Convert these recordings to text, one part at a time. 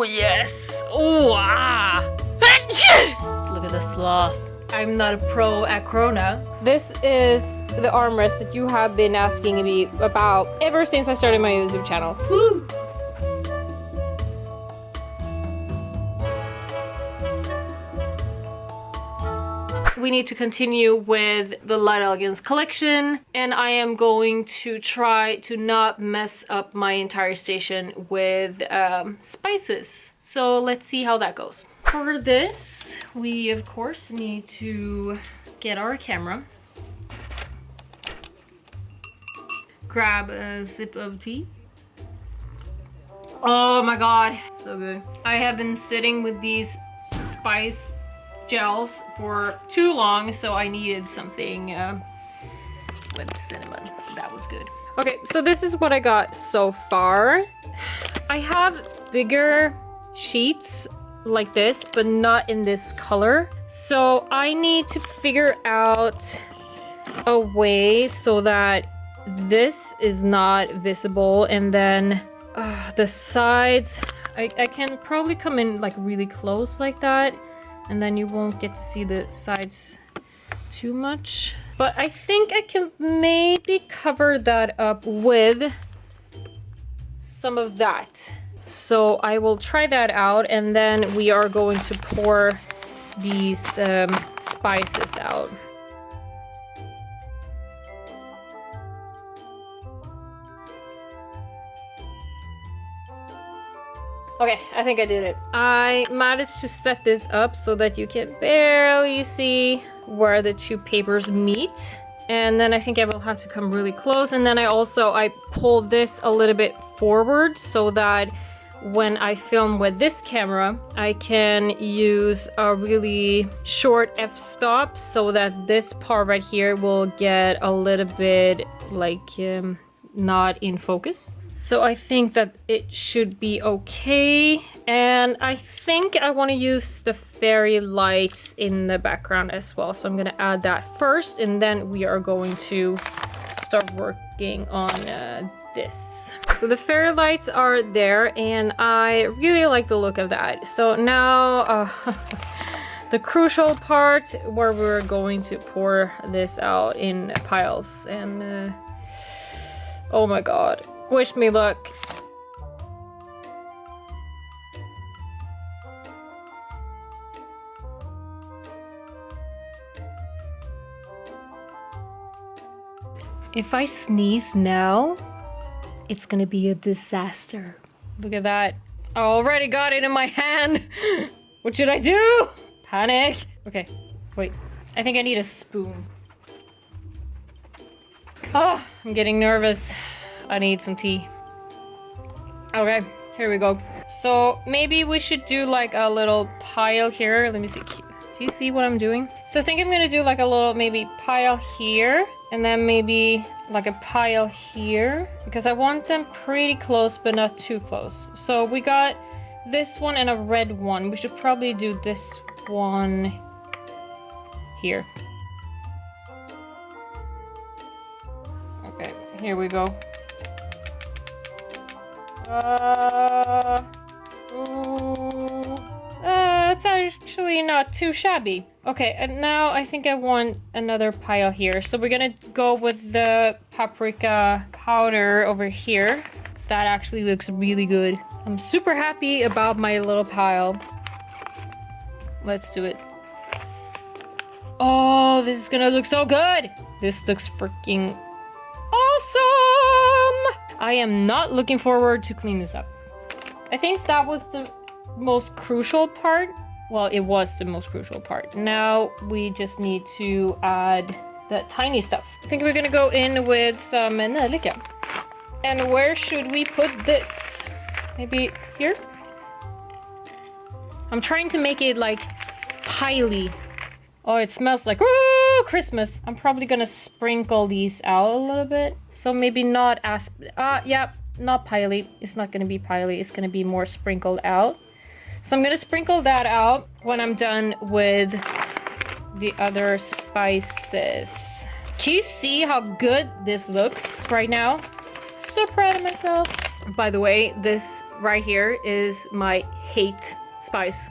yes. Oh, ah. Look at the sloth. I'm not a pro at Corona. This is the armrest that you have been asking me about ever since I started my YouTube channel. Woo! We need to continue with the Light Elegance collection, and I am going to try to not mess up my entire station with spices. So let's see how that goes. For this, we of course need to get our camera, grab a sip of tea. Oh my god, so good. I have been sitting with these spice gels for too long, so I needed something with cinnamon. That was good. Okay, so this is what I got so far. I have bigger sheets like this, but not in this color. So I need to figure out a way so that this is not visible, and then the sides, I can probably come in like really close like that, and then you won't get to see the sides too much. But I think I can maybe cover that up with some of that. So I will try that out, and then we are going to pour these spices out. Okay, I think I did it. I managed to set this up so that you can barely see where the two papers meet. And then I think I will have to come really close. And then I pulled this a little bit forward so that when I film with this camera, I can use a really short f-stop so that this part right here will get a little bit like not in focus. So I think that it should be okay. And I think I want to use the fairy lights in the background as well. So I'm going to add that first, and then we are going to start working on this. So the fairy lights are there, and I really like the look of that. So now the crucial part where we're going to pour this out in piles. And oh my god. Wish me luck. If I sneeze now, it's gonna be a disaster. Look at that. I already got it in my hand. What should I do? Panic. Okay, wait. I think I need a spoon. Oh, I'm getting nervous. I need some tea. Okay, here we go. So maybe we should do like a little pile here. Let me see. Do you see what I'm doing? So I think I'm gonna do like a little maybe pile here, and then maybe like a pile here, because I want them pretty close but not too close. So we got this one and a red one. We should probably do this one here. Okay, here we go. It's actually not too shabby. Okay, and now I think I want another pile here. So we're gonna go with the paprika powder over here. That actually looks really good. I'm super happy about my little pile. Let's do it. Oh, this is gonna look so good. This looks freaking awesome. I am not looking forward to clean this up. I think that was the most crucial part. Well, it was the most crucial part. Now we just need to add the tiny stuff. I think we're gonna go in with some nejlika. And where should we put this? Maybe here? I'm trying to make it like piley. Oh, it smells like Christmas. I'm probably gonna sprinkle these out a little bit. So maybe not as, yeah, not piley. It's not gonna be piley. It's gonna be more sprinkled out. So I'm gonna sprinkle that out when I'm done with the other spices. Can you see how good this looks right now? So proud of myself. By the way, this right here is my hate spice.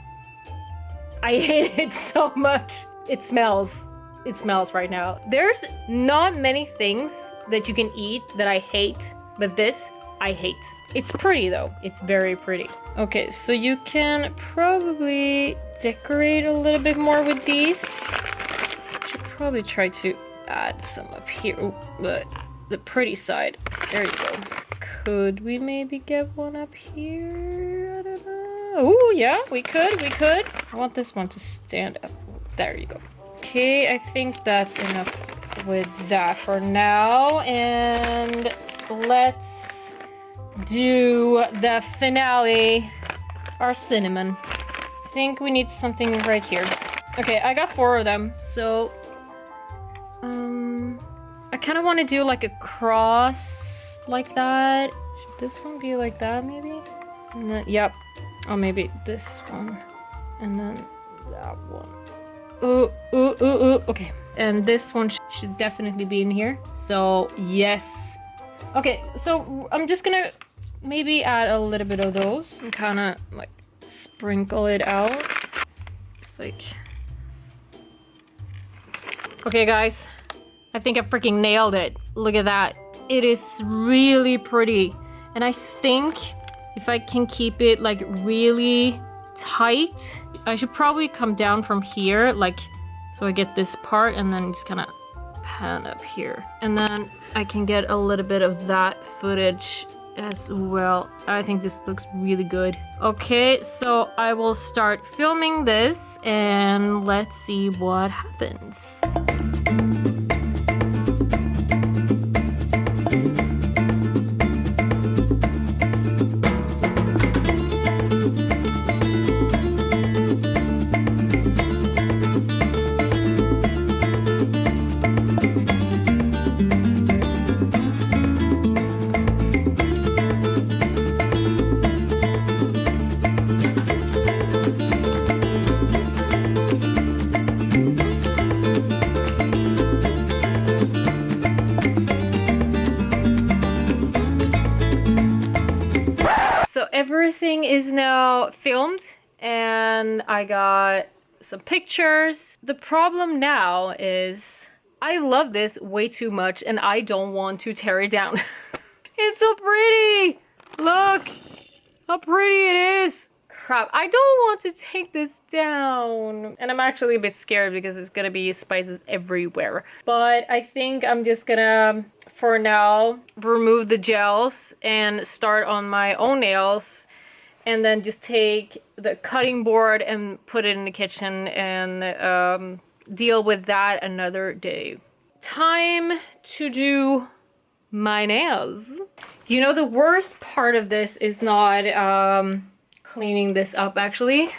I hate it so much. It smells. It smells right now. There's not many things that you can eat that I hate, but this I hate. It's pretty though. It's very pretty. Okay, so you can probably decorate a little bit more with these. Should probably try to add some up here. Ooh, the pretty side. There you go. Could we maybe get one up here? I don't know. Oh yeah, we could. I want this one to stand up. There you go. Okay, I think that's enough with that for now. And let's do the finale, our cinnamon. I think we need something right here. Okay, I got 4 of them, so I kind of want to do like a cross like that. Should this one be like that maybe? And then, yep. Oh, maybe this one. And then that one. Ooh. Okay. And this one should definitely be in here. So, yes. Okay, so I'm just gonna maybe add a little bit of those and kind of like sprinkle it out. It's like... Okay, guys. I think I freaking nailed it. Look at that. It is really pretty. And I think if I can keep it like really tight, I should probably come down from here, like, so I get this part and then just kind of pan up here. And then I can get a little bit of that footage as well. I think this looks really good. Okay, so I will start filming this and let's see what happens. Everything is now filmed and I got some pictures. The problem now is I love this way too much and I don't want to tear it down. It's so pretty! Look how pretty it is! Crap, I don't want to take this down. And I'm actually a bit scared because there's gonna be spices everywhere. But I think I'm just gonna, for now, remove the gels and start on my own nails. And then just take the cutting board and put it in the kitchen and deal with that another day. Time to do my nails. You know, the worst part of this is not cleaning this up actually.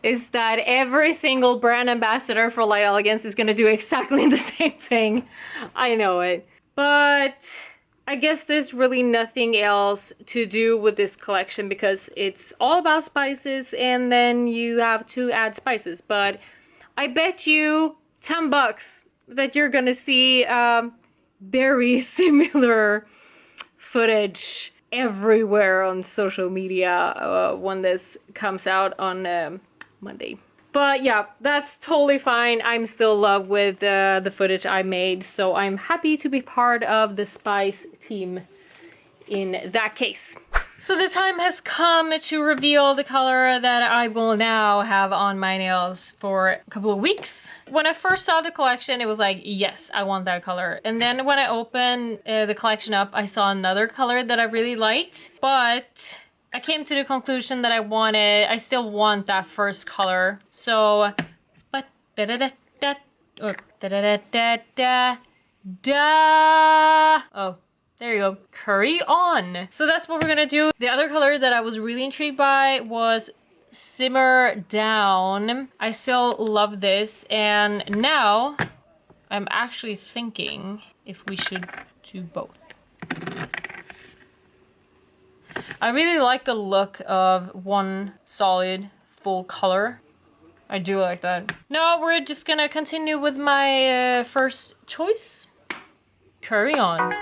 Is that every single brand ambassador for Light Elegance is gonna do exactly the same thing. I know it. But I guess there's really nothing else to do with this collection because it's all about spices and then you have to add spices. But I bet you $10 that you're gonna see very similar footage everywhere on social media when this comes out on Monday. But yeah, that's totally fine. I'm still in love with the footage I made, so I'm happy to be part of the spice team in that case. So the time has come to reveal the color that I will now have on my nails for a couple of weeks. When I first saw the collection, it was like, yes, I want that color. And then when I opened the collection up, I saw another color that I really liked, but I came to the conclusion that I still want that first color. So, but oh, there you go. Curry on. So that's what we're gonna do. The other color that I was really intrigued by was Simmer Down. I still love this, and now I'm actually thinking if we should do both. I really like the look of one solid full color. I do like that. No, we're just gonna continue with my first choice. Curry on.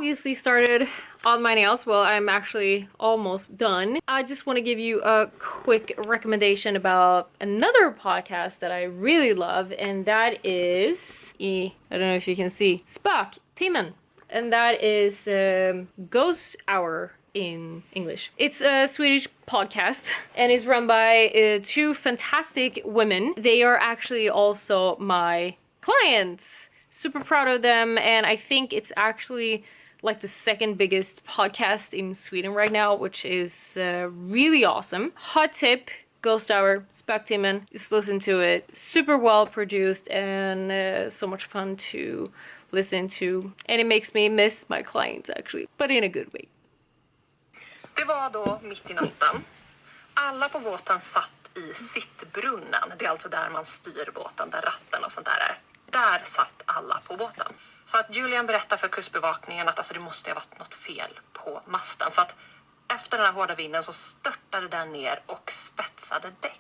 obviously started on my nails. Well, I'm actually almost done. I just want to give you a quick recommendation about another podcast that I really love, and that is I don't know if you can see, SPÖktimmen, and that is Ghost Hour in English. It's a Swedish podcast and it's run by two fantastic women. They are actually also my clients. Super proud of them, and I think it's actually like the second biggest podcast in Sweden right now, which is really awesome. Hot tip, Ghost Hour, SPÖktimmen, just listen to it. Super well produced and so much fun to listen to, and it makes me miss my clients actually, but in a good way. Det var då mitt i natten. Alla på båten satt i sittbrunnen. Det är alltså där man styr båten, där ratten och sånt där är. Där satt alla på båten. Så att Julian berättar för kustbevakningen att alltså, det måste ha varit något fel på masten. För att efter den här hårda vinden så störtade den ner och spetsade däck.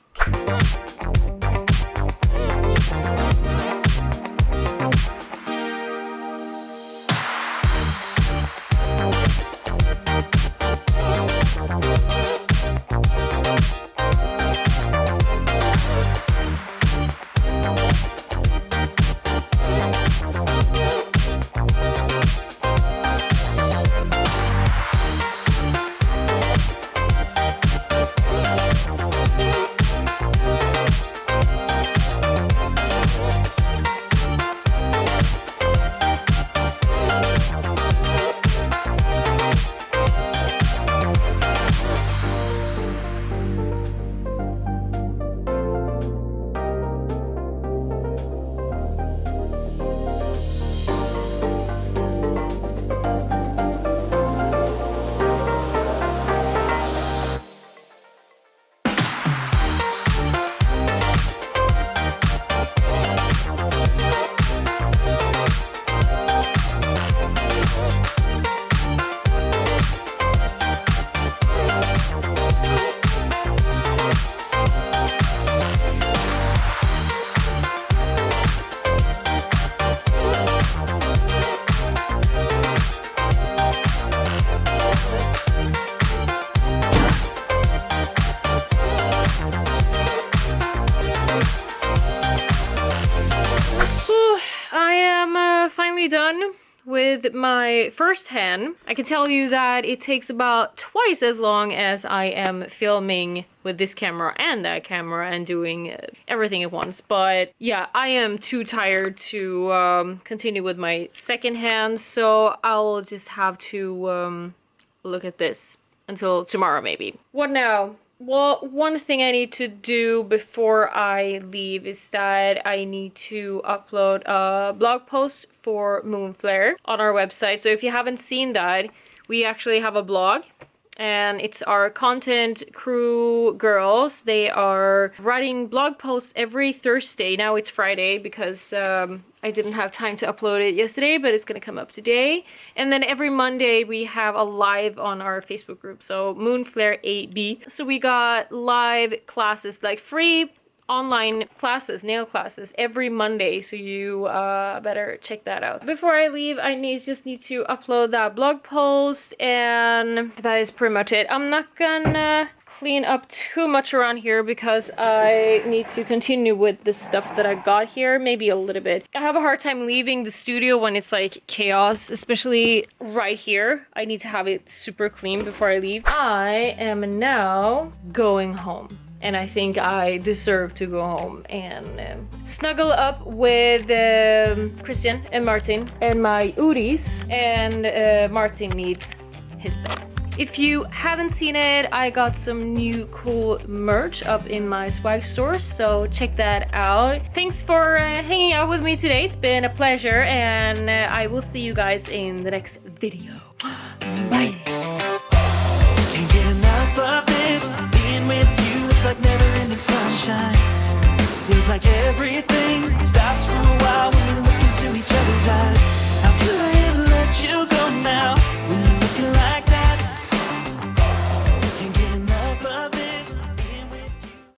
Done with my first hand. I can tell you that it takes about twice as long as I am filming with this camera and that camera and doing everything at once. But yeah, I am too tired to continue with my second hand, so I'll just have to look at this until tomorrow maybe. What now? Well, one thing I need to do before I leave is that I need to upload a blog post for Moonflare on our website. So if you haven't seen that, we actually have a blog, and it's our content crew girls. They are writing blog posts every Thursday. Now it's Friday because I didn't have time to upload it yesterday, but it's gonna come up today. And then every Monday we have a live on our Facebook group, so MOONFLAIR.SE. So we got live classes, like free online classes, nail classes, every Monday, so you better check that out. Before I leave, I just need to upload that blog post, and that is pretty much it. I'm not gonna clean up too much around here because I need to continue with the stuff that I got here, maybe a little bit. I have a hard time leaving the studio when it's like chaos, especially right here. I need to have it super clean before I leave. I am now going home, and I think I deserve to go home and snuggle up with Christian and Martin and my Udis, and Martin needs his bed. If you haven't seen it, I got some new cool merch up in my swag store, so check that out. Thanks for hanging out with me today. It's been a pleasure, and I will see you guys in the next video. Bye! Can't get enough of this. Being with you is like never-ending sunshine. Feels like everything stops for a while when we look into each other's eyes.